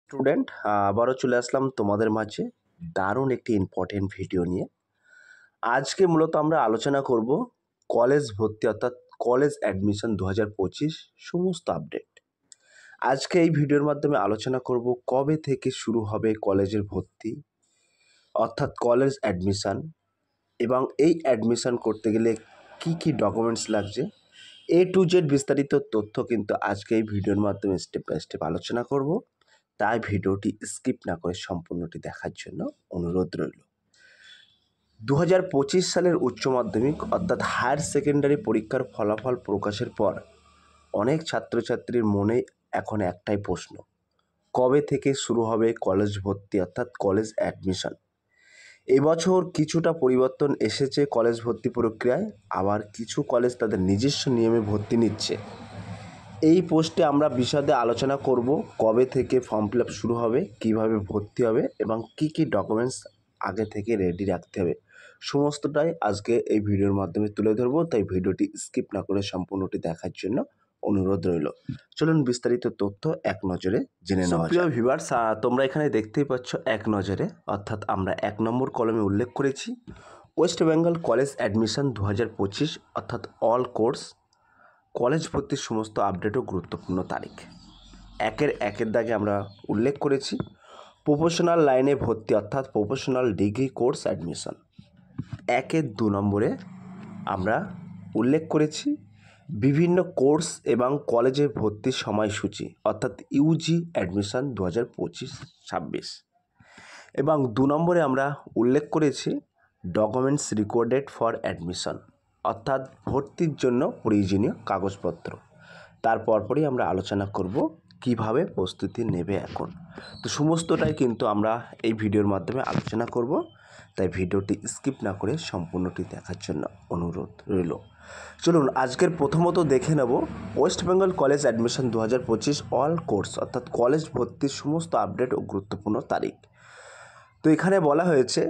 Student আবারও চলে আসলাম তোমাদের মাঝে দারুণ একটি ইম্পর্টেন্ট ভিডিও নিয়ে। আজকে মূলত আমরা আলোচনা করব কলেজ ভর্তি অর্থাৎ কলেজ অ্যাডমিশন 2025 সমস্ত আপডেট। আজকে এই ভিডিওর মাধ্যমে আলোচনা করব কবে থেকে শুরু হবে কলেজের ভর্তি অর্থাৎ কলেজ অ্যাডমিশন, এবং এই অ্যাডমিশন করতে গেলে কি কি ডকুমেন্টস লাগছে, A to Z বিস্তারিত তথ্য কিন্তু আজকে এই ভিডিওর মাধ্যমে স্টেপ বাই স্টেপ আলোচনা করব। তাই ভিডিওটি স্কিপ না করে সম্পূর্ণটি দেখার জন্য অনুরোধ রইল। 2025 সালের উচ্চ মাধ্যমিক অর্থাৎ হায়ার সেকেন্ডারি পরীক্ষার ফলাফল প্রকাশের পর অনেক ছাত্রছাত্রীর মনে এখন একটাই প্রশ্ন, কবে থেকে শুরু হবে কলেজ ভর্তি অর্থাৎ কলেজ অ্যাডমিশন। এবছর কিছুটা পরিবর্তন এসেছে কলেজ ভর্তি প্রক্রিয়ায়, আবার কিছু কলেজ তাদের নিজস্ব নিয়মে ভর্তি নিচ্ছে। এই পোস্টে আমরা বিশদে আলোচনা করব কবে থেকে ফর্ম ফিল আপ শুরু হবে, কীভাবে ভর্তি হবে এবং কি কি ডকুমেন্টস আগে থেকে রেডি রাখতে হবে, সমস্তটাই আজকে এই ভিডিওর মাধ্যমে তুলে ধরবো। তাই ভিডিওটি স্কিপ না করে সম্পূর্ণটি দেখার জন্য অনুরোধ রইল। চলুন বিস্তারিত তথ্য এক নজরে জেনে নেওয়া যাক। প্রিয় ভিউয়ার্স, তোমরা এখানে দেখতেই পাচ্ছ এক নজরে, অর্থাৎ আমরা 1 নম্বর কলমে উল্লেখ করেছি ওয়েস্ট বেঙ্গল কলেজ অ্যাডমিশন 2025 অর্থাৎ অল কোর্স কলেজ ভর্তির সমস্ত আপডেট ও গুরুত্বপূর্ণ তারিখ। একের দাগে আমরা উল্লেখ করেছি প্রফেশনাল লাইনে ভর্তি অর্থাৎ প্রফেশনাল ডিগ্রি কোর্স অ্যাডমিশন। 2 নম্বরে আমরা উল্লেখ করেছি বিভিন্ন কোর্স এবং কলেজে ভর্তির সময়সূচি অর্থাৎ ইউজি অ্যাডমিশন 2025-26। এবং 2 নম্বরে আমরা উল্লেখ করেছি ডকুমেন্টস রিকোয়ার্ডেড ফর অ্যাডমিশন অর্থাৎ ভর্তির জন্য প্রয়োজনীয় কাগজপত্র। তারপরই আমরা আলোচনা করব কিভাবে প্রস্তুতি নেবে এখন। তো সমস্তটাই কিন্তু আমরা এই ভিডিওর মাধ্যমে আলোচনা করব, তাই ভিডিওটি স্কিপ না করে সম্পূর্ণটি দেখার জন্য অনুরোধ রইল। চলুন আজকের প্রথমত দেখে নেব West Bengal college admission 2025 all course অর্থাৎ কলেজ ভর্তির সমস্ত আপডেট ও গুরুত্বপূর্ণ তারিখ। তো এখানে বলা হয়েছে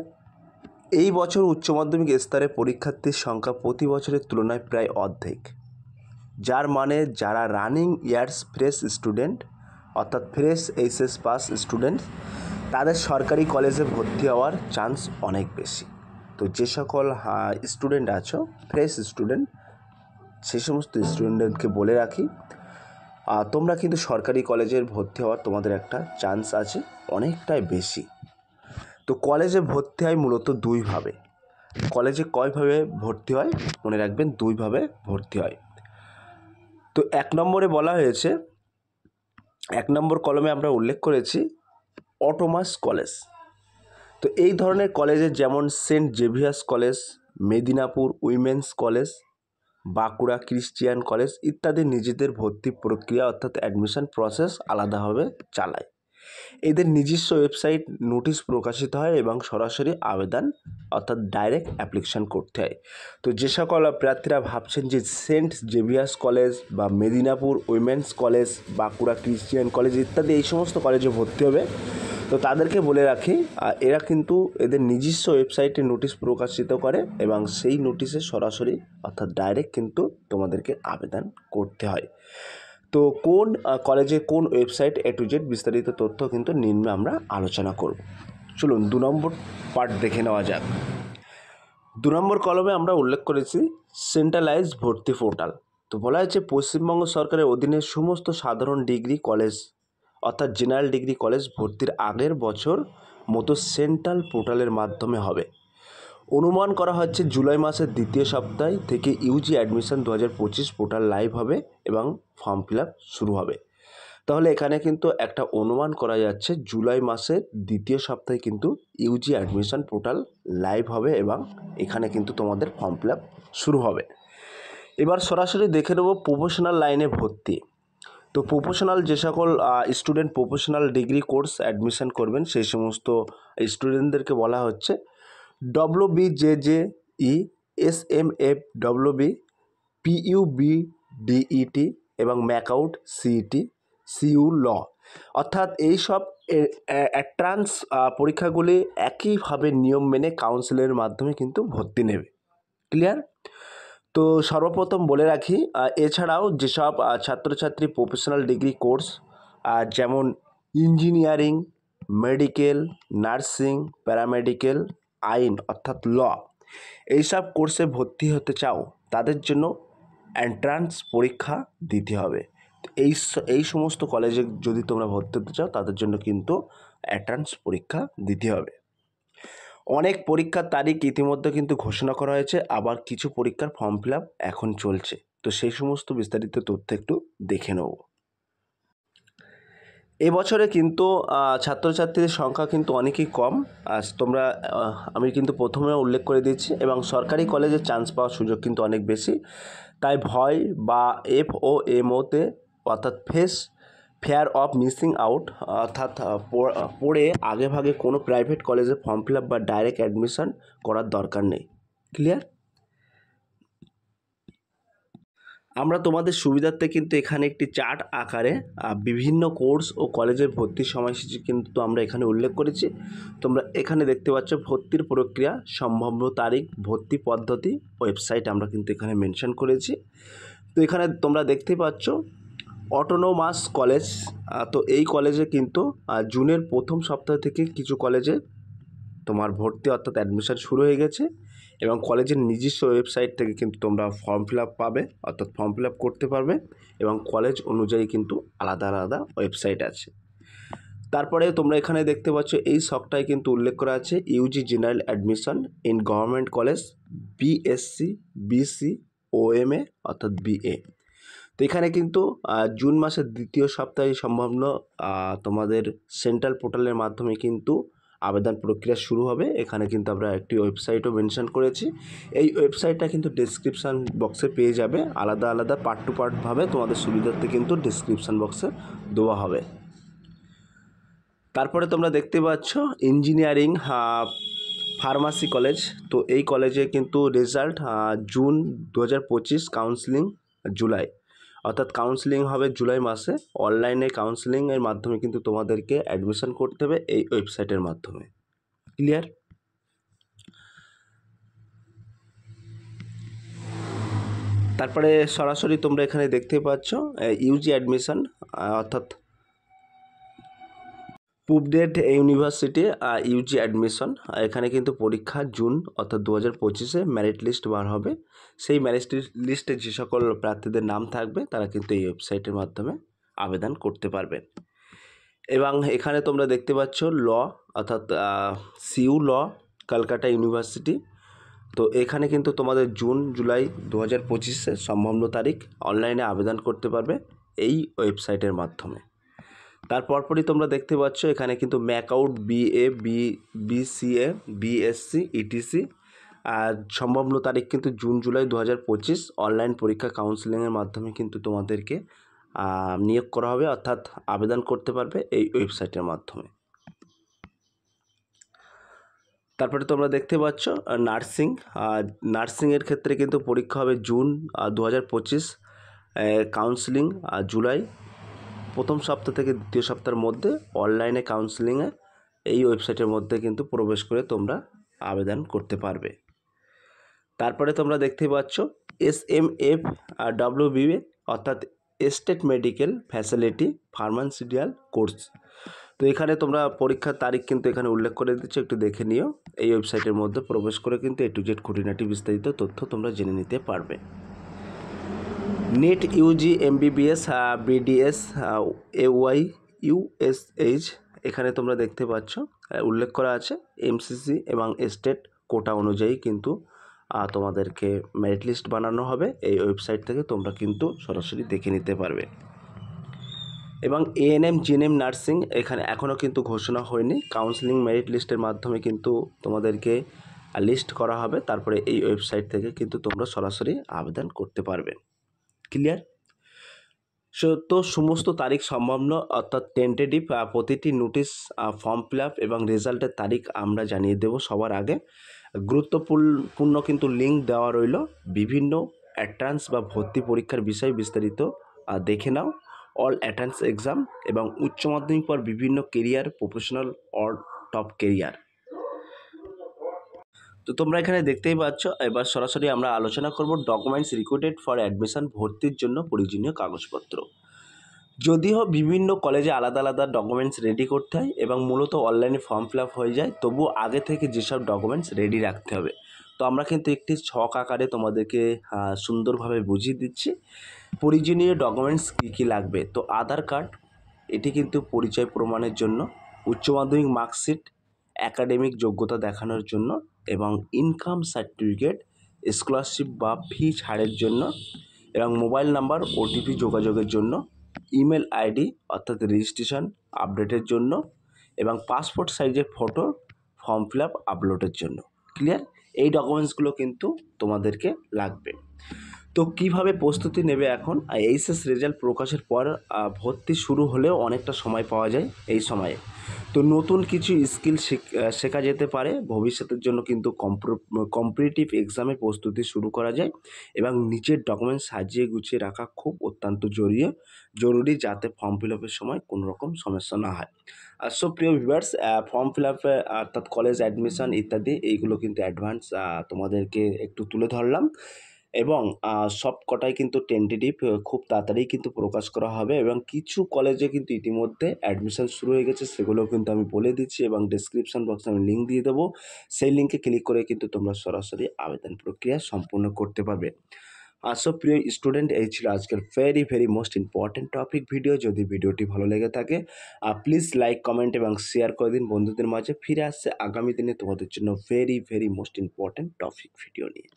এই বছর উচ্চ মাধ্যমিক স্তরে পরীক্ষার্থীর সংখ্যা প্রতি বছরের তুলনায় প্রায় অর্ধেক, যার মানে যারা রানিং ইয়ার্স ফ্রেশ স্টুডেন্ট অর্থাৎ ফ্রেশ এইচএস পাস স্টুডেন্ট তাদের সরকারি কলেজে ভর্তি হওয়ার চান্স অনেক বেশি। তো যে সকল স্টুডেন্ট আছো ফ্রেশ স্টুডেন্ট, সেই সমস্ত স্টুডেন্টদেরকে বলে রাখি তোমরা কিন্তু সরকারি কলেজের ভর্তি হওয়ার তোমাদের একটা চান্স আছে অনেকটাই বেশি। তো কলেজে ভর্তি হয় মূলত দুইভাবে। কলেজে কয়ভাবে ভর্তি হয় মনে রাখবেন, দুইভাবে ভর্তি হয়। তো 1 নম্বরে বলা হয়েছে, 1 নম্বর কলমে আমরা উল্লেখ করেছি অটোমাস কলেজ। তো এই ধরনের কলেজে যেমন Saint Xavier's College, Medinipur Women's College, Bankura Christian College ইত্যাদি নিজেদের ভর্তি প্রক্রিয়া অর্থাৎ অ্যাডমিশন প্রসেস আলাদাভাবে চালায়। এদের নিজস্ব ওয়েবসাইট নোটিশ প্রকাশিত হয় এবং সরাসরি আবেদন অর্থাৎ ডাইরেক্ট অ্যাপ্লিকেশান করতে হয়। তো যে সকল প্রার্থীরা ভাবছেন যে সেন্ট জেভিয়ার্স কলেজ বা Medinipur Women's College, Bankura Christian College ইত্যাদি এই সমস্ত কলেজে ভর্তি হবে, তো তাদেরকে বলে রাখি এরা কিন্তু এদের নিজস্ব ওয়েবসাইটে নোটিশ প্রকাশিত করে এবং সেই নোটিশে সরাসরি অর্থাৎ ডাইরেক্ট কিন্তু তোমাদেরকে আবেদন করতে হয়। তো কোন কলেজে কোন ওয়েবসাইট A to Z বিস্তারিত তথ্য কিন্তু নিম্নে আমরা আলোচনা করব। চলুন 2 নম্বর পার্ট দেখে নেওয়া যাক। 2 নম্বর কলমে আমরা উল্লেখ করেছি সেন্ট্রালাইজড ভর্তি পোর্টাল। তো বলা হয়েছে পশ্চিমবঙ্গ সরকারের অধীনে সমস্ত সাধারণ ডিগ্রি কলেজ অর্থাৎ জেনারেল ডিগ্রি কলেজ ভর্তির আগের বছর মতো সেন্ট্রাল পোর্টালের মাধ্যমে হবে। অনুমান করা হচ্ছে জুলাই মাসের দ্বিতীয় সপ্তাহ থেকে ইউজি অ্যাডমিশন 2025 পোর্টাল লাইভ হবে এবং ফর্ম ফিল আপ শুরু হবে। তাহলে এখানে কিন্তু একটা অনুমান করা যাচ্ছে জুলাই মাসের দ্বিতীয় সপ্তাহে কিন্তু ইউজি অ্যাডমিশন পোর্টাল লাইভ হবে এবং এখানে কিন্তু তোমাদের ফর্ম ফিল আপ শুরু হবে। এবার সরাসরি দেখে নেব প্রফেশনাল লাইনে ভর্তি। তো প্রফেশনাল যে সকল student professional degree course admission করবেন সেই সমস্ত স্টুডেন্টদেরকে বলা হচ্ছে WBJJE, SMF WB, PUBDET এবং ম্যাকআউট CET, CU ল, অর্থাৎ এইসব এন্ট্রান্স পরীক্ষাগুলি একইভাবে নিয়ম মেনে কাউন্সিলের মাধ্যমে কিন্তু ভর্তি নেবে। ক্লিয়ার? তো সর্বপ্রথম বলে রাখি এছাড়াও যেসব ছাত্রছাত্রী প্রফেশনাল ডিগ্রি কোর্স যেমন ইঞ্জিনিয়ারিং, মেডিকেল, নার্সিং, প্যারামেডিকেল, আইন অর্থাৎ ল এইসব কোর্সে ভর্তি হতে চাও তাদের জন্য এন্ট্রান্স পরীক্ষা দিতে হবে। এই সমস্ত কলেজে যদি তোমরা ভর্তি হতে চাও তাদের জন্য কিন্তু এন্ট্রান্স পরীক্ষা দিতে হবে। অনেক পরীক্ষার তারিখ ইতিমধ্যে কিন্তু ঘোষণা করা হয়েছে, আবার কিছু পরীক্ষার ফর্ম ফিল আপ এখন চলছে। তো সেই সমস্ত বিস্তারিত তথ্য একটু দেখে নেব। এবছরে কিন্তু ছাত্রছাত্রীদের সংখ্যা কিন্তু অনেকই কম। তোমরা আমি কিন্তু প্রথমে উল্লেখ করে দিচ্ছি, এবং সরকারি কলেজে চান্স পাওয়ার সুযোগ কিন্তু অনেক বেশি। তাই ভয় বা FOMOতে অর্থাৎ ফেয়ার অফ মিসিং আউট অর্থাৎ পড়ে আগেভাগে কোনো প্রাইভেট কলেজে ফর্ম ফিল আপ বা ডাইরেক্ট অ্যাডমিশন করার দরকার নেই। ক্লিয়ার? আমরা তোমাদের সুবিধার্থে কিন্তু এখানে একটি চার্ট আকারে বিভিন্ন কোর্স ও কলেজের ভর্তির সময়সূচি কিন্তু আমরা এখানে উল্লেখ করেছি। তোমরা এখানে দেখতে পাচ্ছ ভর্তির প্রক্রিয়া, সম্ভাব্য তারিখ, ভর্তি পদ্ধতি, ওয়েবসাইট আমরা কিন্তু এখানে মেনশন করেছি। তো এখানে তোমরা দেখতে পাচ্ছ অটোনোমাস কলেজ। তো এই কলেজে কিন্তু জুনের প্রথম সপ্তাহ থেকে কিছু কলেজে তোমার ভর্তি অর্থাৎ অ্যাডমিশন শুরু হয়ে গেছে, এবং কলেজের নিজস্ব ওয়েবসাইট থেকে কিন্তু তোমরা ফর্ম ফিল আপ পাবে, অর্থাৎ ফর্ম ফিল আপ করতে পারবে, এবং কলেজ অনুযায়ী কিন্তু আলাদা আলাদা ওয়েবসাইট আছে। তারপরে তোমরা এখানে দেখতে পাচ্ছ এই শখটায় কিন্তু উল্লেখ করা আছে UG general admission in government college, BSc, BC, OMA অর্থাৎ BA। তো এখানে কিন্তু জুন মাসের দ্বিতীয় সপ্তাহে সম্ভাবনা তোমাদের সেন্ট্রাল পোর্টালের মাধ্যমে কিন্তু আবেদন প্রক্রিয়া শুরু হবে। এখানে কিন্তু আমরা একটি ওয়েবসাইটও মেনশন করেছি। এই ওয়েবসাইটটা কিন্তু ডেসক্রিপশান বক্সে পেয়ে যাবে, আলাদা আলাদা পার্ট টু পার্টভাবে তোমাদের সুবিধার্থে কিন্তু ডেসক্রিপশান বক্সে দেওয়া হবে। তারপরে তোমরা দেখতে পাচ্ছ ইঞ্জিনিয়ারিং ফার্মাসি কলেজ। তো এই কলেজে কিন্তু রেজাল্ট জুন 2025, কাউন্সিলিং জুলাই, অর্থাৎ কাউন্সিলিং হবে জুলাই মাসে। অনলাইনে কাউন্সিলিংয়ের মাধ্যমে কিন্তু তোমাদেরকে অ্যাডমিশন করতে হবে এই ওয়েবসাইটের মাধ্যমে। ক্লিয়ার? তারপরে সরাসরি তোমরা এখানে দেখতে পাচ্ছ ইউজি অ্যাডমিশন অর্থাৎ পুবডেট ইউনিভার্সিটি ইউজি অ্যাডমিশন। এখানে কিন্তু পরীক্ষা জুন অর্থাৎ 2025-এ মেরিট লিস্ট বার হবে। সেই মেরিট লিস্টে যে সকল প্রার্থীদের নাম থাকবে তারা কিন্তু এই ওয়েবসাইটের মাধ্যমে আবেদন করতে পারবেন। এবং এখানে তোমরা দেখতে পাচ্ছ ল অর্থাৎ CU ল কলকাতা ইউনিভার্সিটি। তো এখানে কিন্তু তোমাদের জুন জুলাই 2025-এ সম্ভাব্য তারিখ অনলাইনে আবেদন করতে পারবে এই ওয়েবসাইটের মাধ্যমে। তারপরই তোমরা দেখতে পাচ্ছ এখানে কিন্তু MAKAUT BA, BCA, BSc, ETC আর সম্ভাব্য তারিখ কিন্তু জুন জুলাই 2025। অনলাইন পরীক্ষা কাউন্সিলিংয়ের মাধ্যমে কিন্তু তোমাদেরকে নিয়োগ করা হবে, অর্থাৎ আবেদন করতে পারবে এই ওয়েবসাইটের মাধ্যমে। তারপরে তোমরা দেখতে পাচ্ছ নার্সিংয়ের ক্ষেত্রে কিন্তু পরীক্ষা হবে জুন 2025, কাউন্সিলিং জুলাই প্রথম সপ্তাহ থেকে দ্বিতীয় সপ্তাহের মধ্যে। অনলাইনে কাউন্সিলিংয়ে এই ওয়েবসাইটের মধ্যে কিন্তু প্রবেশ করে তোমরা আবেদন করতে পারবে। তারপরে তোমরা দেখতে পাচ্ছ SMFWBA অর্থাৎ state medical facility pharmaceutical course. তো এখানে তোমরা পরীক্ষার তারিখ কিন্তু এখানে উল্লেখ করে দিচ্ছ, একটু দেখে নিও। এই ওয়েবসাইটের মধ্যে প্রবেশ করে কিন্তু A to Z খুঁটিনাটি বিস্তারিত তথ্য তোমরা জেনে নিতে পারবে। Net UG MBBS BDS AY USH এখানে তোমরা দেখতে পাচ্ছ উল্লেখ করা আছে MCC এবং স্টেট কোটা অনুযায়ী কিন্তু তোমাদেরকে মেরিট লিস্ট বানানো হবে। এই ওয়েবসাইট থেকে তোমরা কিন্তু সরাসরি দেখে নিতে পারবে। এবং ANM GNM নার্সিং এখানে এখনও কিন্তু ঘোষণা হয়নি, কাউন্সিলিং মেরিট লিস্টের মাধ্যমে কিন্তু তোমাদেরকে লিস্ট করা হবে। তারপরে এই ওয়েবসাইট থেকে কিন্তু তোমরা সরাসরি আবেদন করতে পারবে। ক্লিয়ার? তো সমস্ত তারিখ সম্ভাব্য অর্থাৎ টেন্টেটিভ প্রতিটি নোটিশ, ফর্ম ফিল আপ এবং রেজাল্টের তারিখ আমরা জানিয়ে দেব সবার আগে। গুরুত্বপূর্ণ কিন্তু লিঙ্ক দেওয়া রইল বিভিন্ন অ্যান্ট্রান্স বা ভর্তি পরীক্ষার বিষয় বিস্তারিত দেখে নাও। অল অ্যান্ট্রান্স এক্সাম এবং উচ্চ মাধ্যমিক পর বিভিন্ন career, professional or top career. তো তোমরা এখানে দেখতেই পাচ্ছ। এবার সরাসরি আমরা আলোচনা করব ডকুমেন্টস রিকোয়ার্ড ফর অ্যাডমিশন, ভর্তির জন্য প্রয়োজনীয় কাগজপত্র। যদিও বিভিন্ন কলেজে আলাদা আলাদা ডকুমেন্টস রেডি করতে হয় এবং মূলত অনলাইনে ফর্ম ফিল আপ হয়ে যায়, তবুও আগে থেকে যেসব ডকুমেন্টস রেডি রাখতে হবে। তো আমরা কিন্তু একটি ছক আকারে তোমাদেরকে সুন্দরভাবে বুঝিয়ে দিচ্ছি প্রয়োজনীয় ডকুমেন্টস কী কী লাগবে। তো আধার কার্ড, এটি কিন্তু পরিচয় প্রমাণের জন্য, উচ্চ মাধ্যমিক মার্কশিট একাডেমিক যোগ্যতা দেখানোর জন্য, এবং ইনকাম সার্টিফিকেট স্কলারশিপ বা ফি ছাড়ের জন্য, এবং মোবাইল নাম্বার ওটিপি যোগাযোগের জন্য, ইমেল আইডি অর্থাৎ রেজিস্ট্রেশন আপডেটের জন্য, এবং পাসপোর্ট সাইজের ফটো ফর্ম ফিল আপ আপলোডের জন্য। ক্লিয়ার? এই ডকুমেন্টসগুলো কিন্তু তোমাদেরকে লাগবে। তো কীভাবে প্রস্তুতি নেবে এখন? এইচএস রেজাল্ট প্রকাশের পর ভর্তি শুরু হলেও অনেকটা সময় পাওয়া যায় এই সময়ে। তো নতুন কিছু স্কিল শেখা যেতে পারে। ভবিষ্যতের জন্য কিন্তু কম্পিটিটিভ এক্সামে প্রস্তুতি শুরু করা যায় এবং নিজের ডকুমেন্টস সাজিয়ে গুছিয়ে রাখা খুব অত্যন্ত জরুরি, যাতে ফর্ম ফিল আপের সময় কোনো রকম সমস্যা না হয়। সো প্রিয় ভিউয়ার্স, ফর্ম ফিল আপে অর্থাৎ কলেজ অ্যাডমিশন ইত্যাদি এইগুলো কিন্তু অ্যাডভান্স তোমাদেরকে একটু তুলে ধরলাম, এবং সব কটাই কিন্তু টেন্টেটিভ, খুব তাড়াতাড়ি কিন্তু প্রকাশ করা হবে, এবং কিছু কলেজে কিন্তু ইতিমধ্যে অ্যাডমিশন শুরু হয়ে গেছে, সেগুলোও কিন্তু আমি বলে দিচ্ছি, এবং ডেসক্রিপশন বক্সে আমি লিঙ্ক দিয়ে দেবো। সেই লিঙ্কে ক্লিক করে কিন্তু তোমরা সরাসরি আবেদন প্রক্রিয়া সম্পূর্ণ করতে পারবে। সো প্রিয় স্টুডেন্ট, এই ছিল আজকের very most important topic video. যদি ভিডিওটি ভালো লেগে থাকে প্লিজ লাইক, কমেন্ট এবং শেয়ার করে দিন বন্ধুদের মাঝে। ফিরে আসছে আগামী দিনে তোমাদের জন্য very most important topic video নিয়ে।